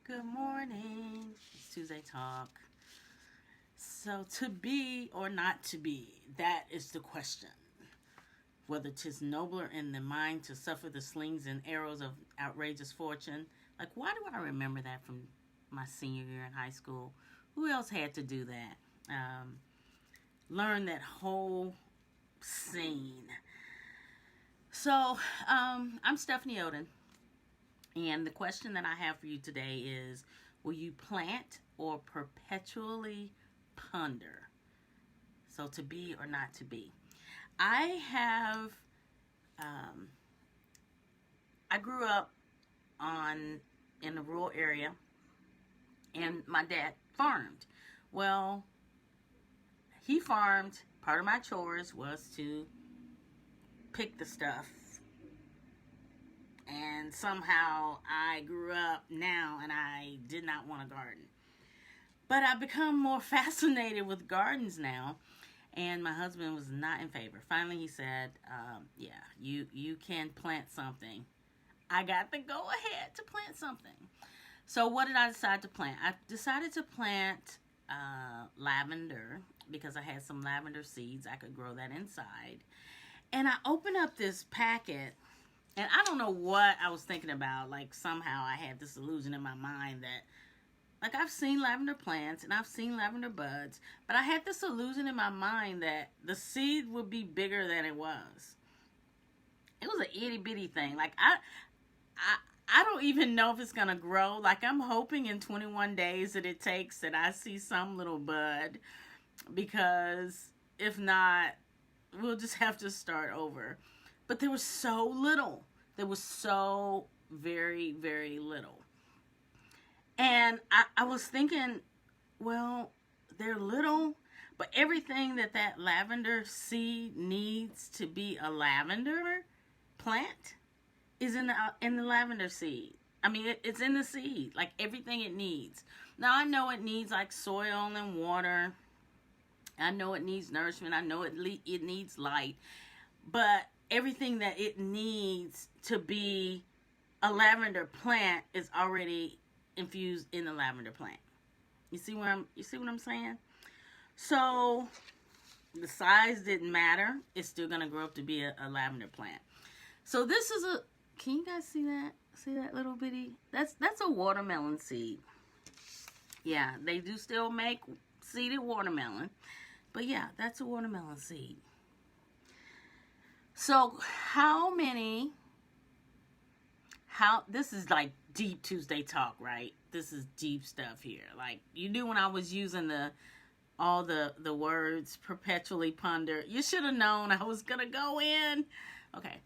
Good morning. It's Tuesday Talk. So, to be or not to be, that is the question. Whether 'tis nobler in the mind to suffer the slings and arrows of outrageous fortune. Like, why do I remember that from my senior year in high school? Who else had to do that? Learn that whole scene. So, I'm Stephanie Oden. And the question that I have for you today is, will you plant or perpetually ponder? So, to be or not to be. Um, I grew up in a rural area, and my dad farmed. Well, he farmed. Part of my chores was to pick the stuff, and somehow I grew up now and I did not want a garden. But I've become more fascinated with gardens now, and my husband was not in favor. Finally, he said, yeah, you can plant something. I got the go ahead to plant something. So what did I decide to plant? I decided to plant lavender because I had some lavender seeds. I could grow that inside. And I opened up this packet, and I don't know what I was thinking about. Like, somehow I had this illusion in my mind that, like, I've seen lavender plants and I've seen lavender buds, but I had this illusion in my mind that the seed would be bigger than it was. It was an itty bitty thing. Like, I don't even know if it's gonna grow. Like, I'm hoping in 21 days that it takes that I see some little bud, because if not, we'll just have to start over. But there was so little. There was so very, very little. And I was thinking, well, they're little, but everything that lavender seed needs to be a lavender plant is in the lavender seed. I mean, it's in the seed, like everything it needs. Now, I know it needs like soil and water. I know it needs nourishment. I know it needs light. But everything that it needs to be a lavender plant is already infused in the lavender plant. You see what I'm saying? So the size didn't matter. It's still gonna grow up to be a lavender plant. So this is can you guys see that? See that little bitty? That's a watermelon seed. Yeah, they do still make seeded watermelon. But yeah, that's a watermelon seed. So this is like deep Tuesday talk, right? This is deep stuff here. Like, you knew when I was using all the words perpetually ponder, you should have known I was gonna go in. Okay.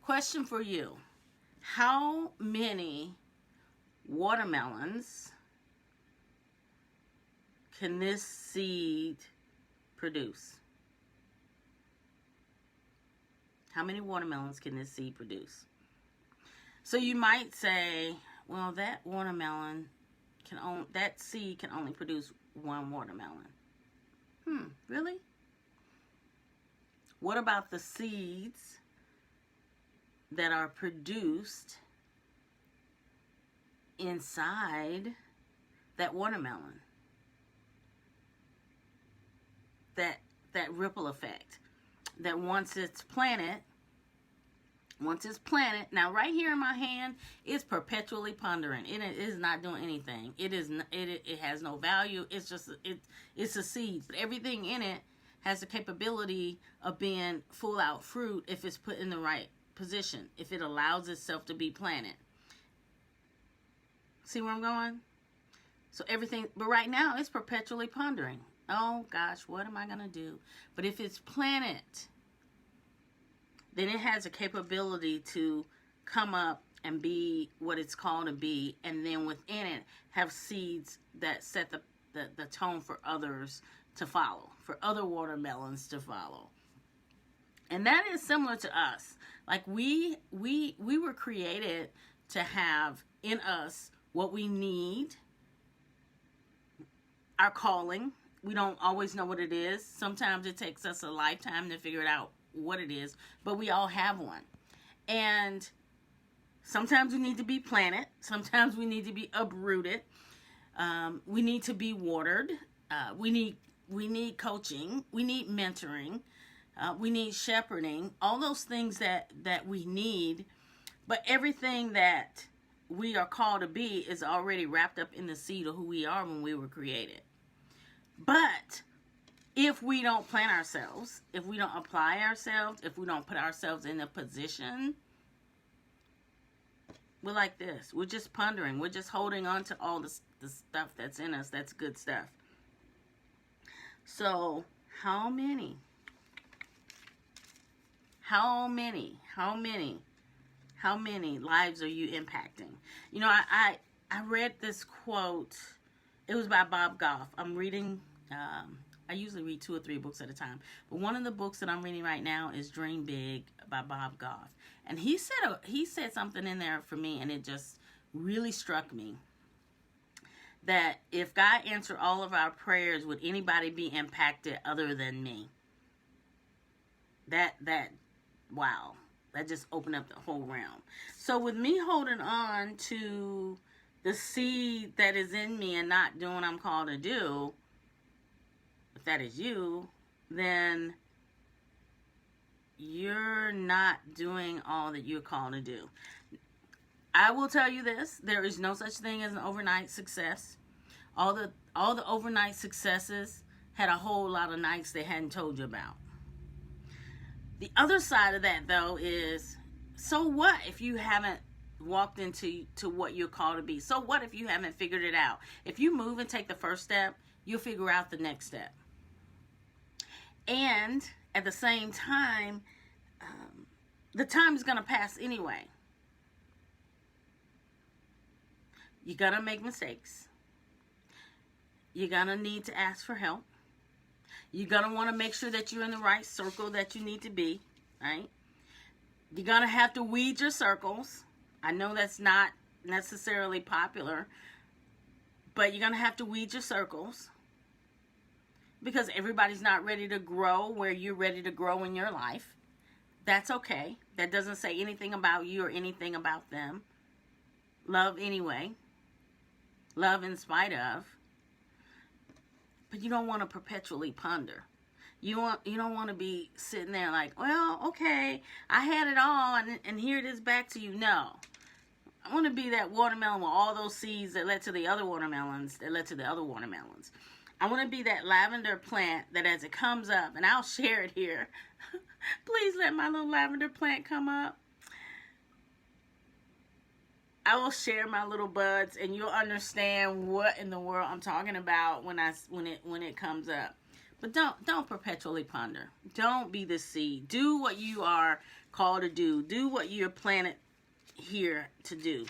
Question for you. How many watermelons can this seed produce? How many watermelons can this seed produce? So you might say, well, that seed can only produce one watermelon. Really? What about the seeds that are produced inside that watermelon? That ripple effect. That once it's planted, now right here in my hand is perpetually pondering. It is not doing anything. It has no value. It's just it's a seed. But everything in it has the capability of being full out fruit if it's put in the right position, if it allows itself to be planted. See where I'm going? So but right now it's perpetually pondering. Oh gosh, what am I gonna do? But if it's planted, then it has a capability to come up and be what it's called to be, and then within it have seeds that set the tone for others to follow, for other watermelons to follow. And that is similar to us. Like, we were created to have in us what we need, our calling. We don't always know what it is. Sometimes it takes us a lifetime to figure it out what it is, but we all have one. And Sometimes we need to be planted. Sometimes we need to be uprooted. We need to be watered. We need coaching. We need mentoring. We need shepherding. All those things that we need. But everything that we are called to be is already wrapped up in the seed of who we are when we were created. But if we don't plant ourselves, if we don't apply ourselves, if we don't put ourselves in a position, we're like this. We're just pondering. We're just holding on to all the stuff that's in us. That's good stuff. So how many lives are you impacting? You know, I read this quote. It was by Bob Goff. I'm reading, I usually read 2 or 3 books at a time. But one of the books that I'm reading right now is Dream Big by Bob Goff. And he said something in there for me, and it just really struck me. That if God answered all of our prayers, would anybody be impacted other than me? Wow. That just opened up the whole realm. So with me holding on to the seed that is in me and not doing what I'm called to do, if that is you, then you're not doing all that you're called to do. I will tell you this, there is no such thing as an overnight success. All the overnight successes had a whole lot of nights they hadn't told you about. The other side of that, though, is, so what if you haven't walked into what you're called to be? So what if you haven't figured it out? If you move and take the first step, you'll figure out the next step. And at the same time, the time is going to pass anyway. You're going to make mistakes. You're going to need to ask for help. You're going to want to make sure that you're in the right circle that you need to be, right? You're going to have to weed your circles. I know that's not necessarily popular, but you're going to have to weed your circles because everybody's not ready to grow where you're ready to grow in your life. That's okay. That doesn't say anything about you or anything about them. Love anyway. Love in spite of. But you don't want to perpetually ponder. You don't want to be sitting there like, well, okay, I had it all, and here it is back to you. No. I want to be that watermelon with all those seeds that led to the other watermelons, that led to the other watermelons. I want to be that lavender plant that as it comes up, and I'll share it here. Please let my little lavender plant come up. I will share my little buds, and you'll understand what in the world I'm talking about when it comes up. But don't perpetually ponder. Don't be the seed. Do what you are called to do. Do what you're planted here to do.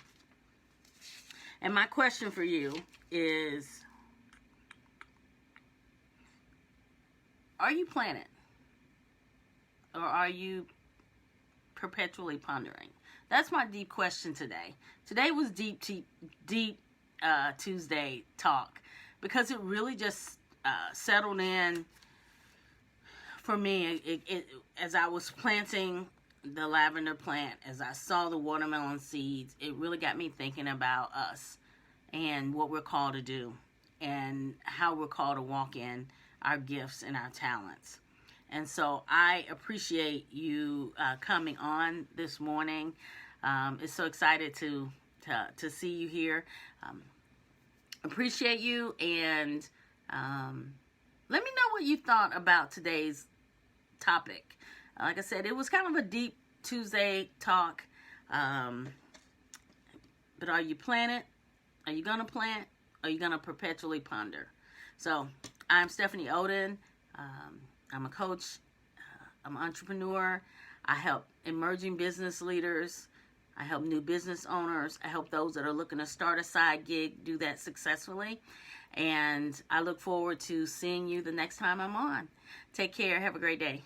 And my question for you is, are you planted? Or are you perpetually pondering? That's my deep question today. Today was deep Tuesday talk because it really just settled in for me. It as I was planting the lavender plant, as I saw the watermelon seeds, it really got me thinking about us and what we're called to do and how we're called to walk in our gifts and our talents. And so I appreciate you coming on this morning. It's so excited to see you here. Appreciate you, and let me know what you thought about today's topic. Like I said, it was kind of a deep Tuesday talk. But are you planted? Are you going to plant? Are you going to perpetually ponder? So I'm Stephanie Oden. I'm a coach. I'm an entrepreneur. I help emerging business leaders. I help new business owners. I help those that are looking to start a side gig do that successfully. And I look forward to seeing you the next time I'm on. Take care. Have a great day.